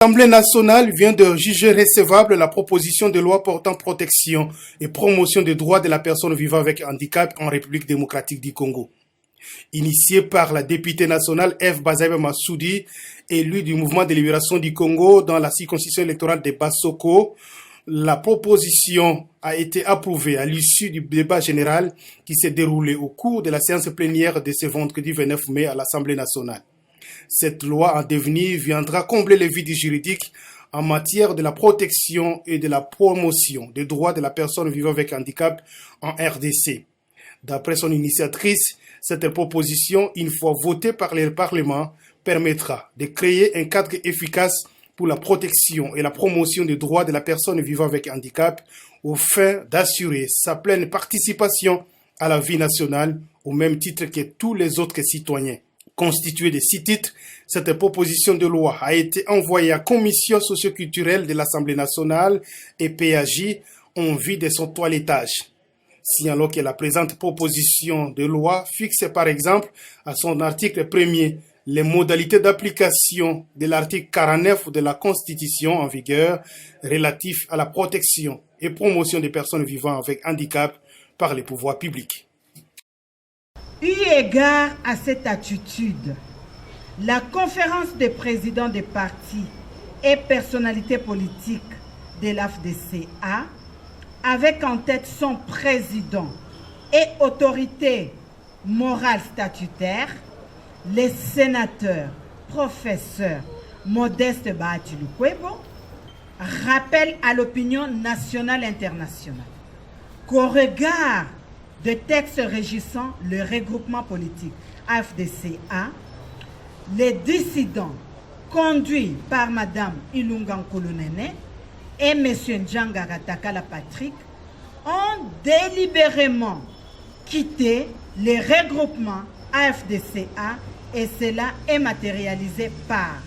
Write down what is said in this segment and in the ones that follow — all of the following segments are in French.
L'Assemblée nationale vient de juger recevable la proposition de loi portant protection et promotion des droits de la personne vivant avec handicap en République démocratique du Congo. Initiée par la députée nationale F. Bazaïba Massoudi, élue du mouvement de libération du Congo dans la circonscription électorale de Bassoko, la proposition a été approuvée à l'issue du débat général qui s'est déroulé au cours de la séance plénière de ce vendredi 29 mai à l'Assemblée nationale. Cette loi en devenir viendra combler les vides juridiques en matière de la protection et de la promotion des droits de la personne vivant avec handicap en RDC. D'après son initiatrice, cette proposition, une fois votée par le Parlement, permettra de créer un cadre efficace pour la protection et la promotion des droits de la personne vivant avec handicap au fin d'assurer sa pleine participation à la vie nationale au même titre que tous les autres citoyens. Constituée de 6 titres, cette proposition de loi a été envoyée à la Commission socioculturelle de l'Assemblée nationale et PAJ en vue de son toilettage. Signalons que la présente proposition de loi fixe par exemple à son article 1er les modalités d'application de l'article 49 de la Constitution en vigueur relatif à la protection et promotion des personnes vivant avec handicap par les pouvoirs publics. Eu égard à cette attitude, la conférence des présidents des partis et personnalités politiques de l'AFDCA, avec en tête son président et autorité morale statutaire, les sénateurs, professeurs Modeste Bahati Lukwebo, rappellent à l'opinion nationale et internationale qu'au regard de textes régissant le regroupement politique AFDCA, les dissidents conduits par Mme Ilunga Nkulunene et M. Njanga Ratakala Patrick ont délibérément quitté les regroupements AFDCA et cela est matérialisé par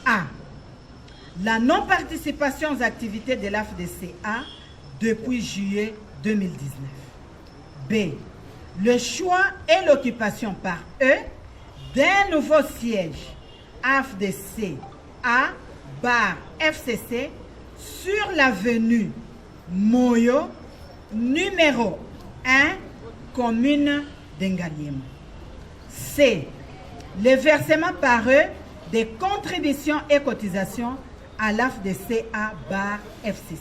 A. La non-participation aux activités de l'AFDCA depuis juillet 2019. B. Le choix et l'occupation par eux d'un nouveau siège AFDCA FCC sur l'avenue Moyo, numéro 1, commune d'Engaliema. C. Le versement par eux des contributions et cotisations à l'AFDCA FCC.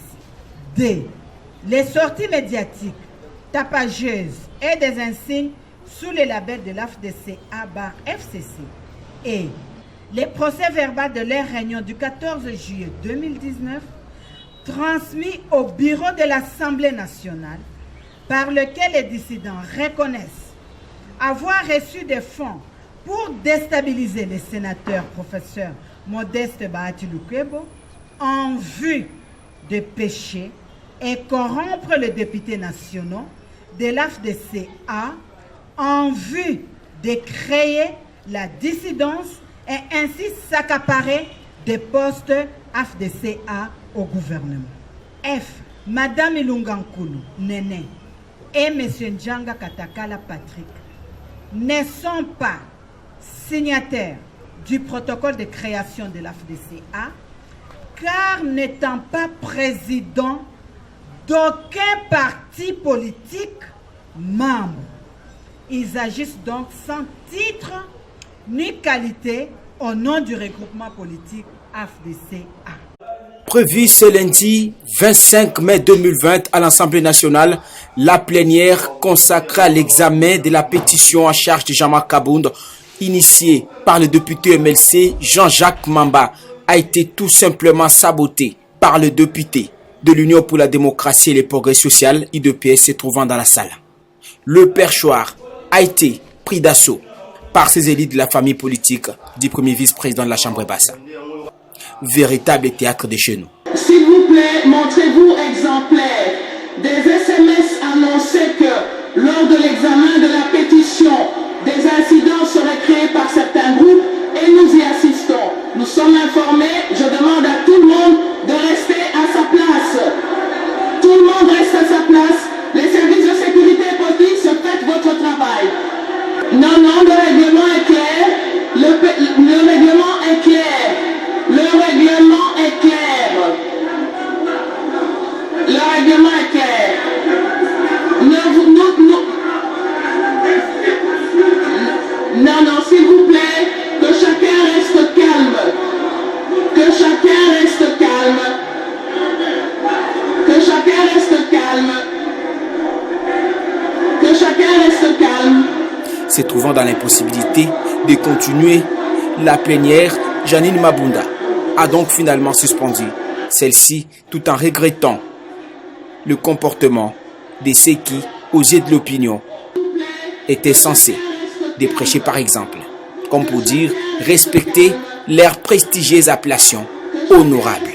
D. Les sorties médiatiques tapageuses et des insignes sous le label de l'AFDCA FCC et les procès verbaux de leur réunion du 14 juillet 2019 transmis au bureau de l'Assemblée nationale par lequel les dissidents reconnaissent avoir reçu des fonds pour déstabiliser les sénateurs professeurs Modeste Bahati Lukwebo en vue de pécher et corrompre les députés nationaux de l'AFDCA en vue de créer la dissidence et ainsi s'accaparer des postes AFDCA au gouvernement. F. Madame Ilunga Nkulunene et M. Njanga Katakala Patrick ne sont pas signataires du protocole de création de l'AFDCA car n'étant pas président d'aucun parti politique membre. Ils agissent donc sans titre ni qualité au nom du regroupement politique AFDCA. Prévu ce lundi 25 mai 2020 à l'Assemblée nationale, la plénière consacrée à l'examen de la pétition en charge de Jean-Marc Kabound, initiée par le député MLC Jean-Jacques Mamba, a été tout simplement sabotée par le député de l'Union pour la démocratie et le progrès social, UDPS, se trouvant dans la salle. Le perchoir a été pris d'assaut par ces élites de la famille politique du premier vice-président de la Chambre basse. Véritable théâtre de chez nous. S'il vous plaît, montrez-vous exemplaire. Des SMS annonçaient que lors de l'examen de la pétition, des incidents seraient créés par certains groupes et nous y assistons. Nous sommes informés, je demande à tout le monde de rester à sa place. Tout le monde reste à sa place. Les services de sécurité et police, faites votre travail. Non, le règlement est clair. Le règlement est clair. Le règlement règlement est clair. Non, s'il vous plaît, que chacun reste calme. Que chacun reste calme. Que chacun reste calme. Que chacun reste calme. Se trouvant dans l'impossibilité de continuer la plénière, Janine Mabunda a donc finalement suspendu celle-ci tout en regrettant le comportement de ceux qui, aux yeux de l'opinion, étaient censés de prêcher par exemple, comme pour dire respecter leur prestigieuse appellation honorable.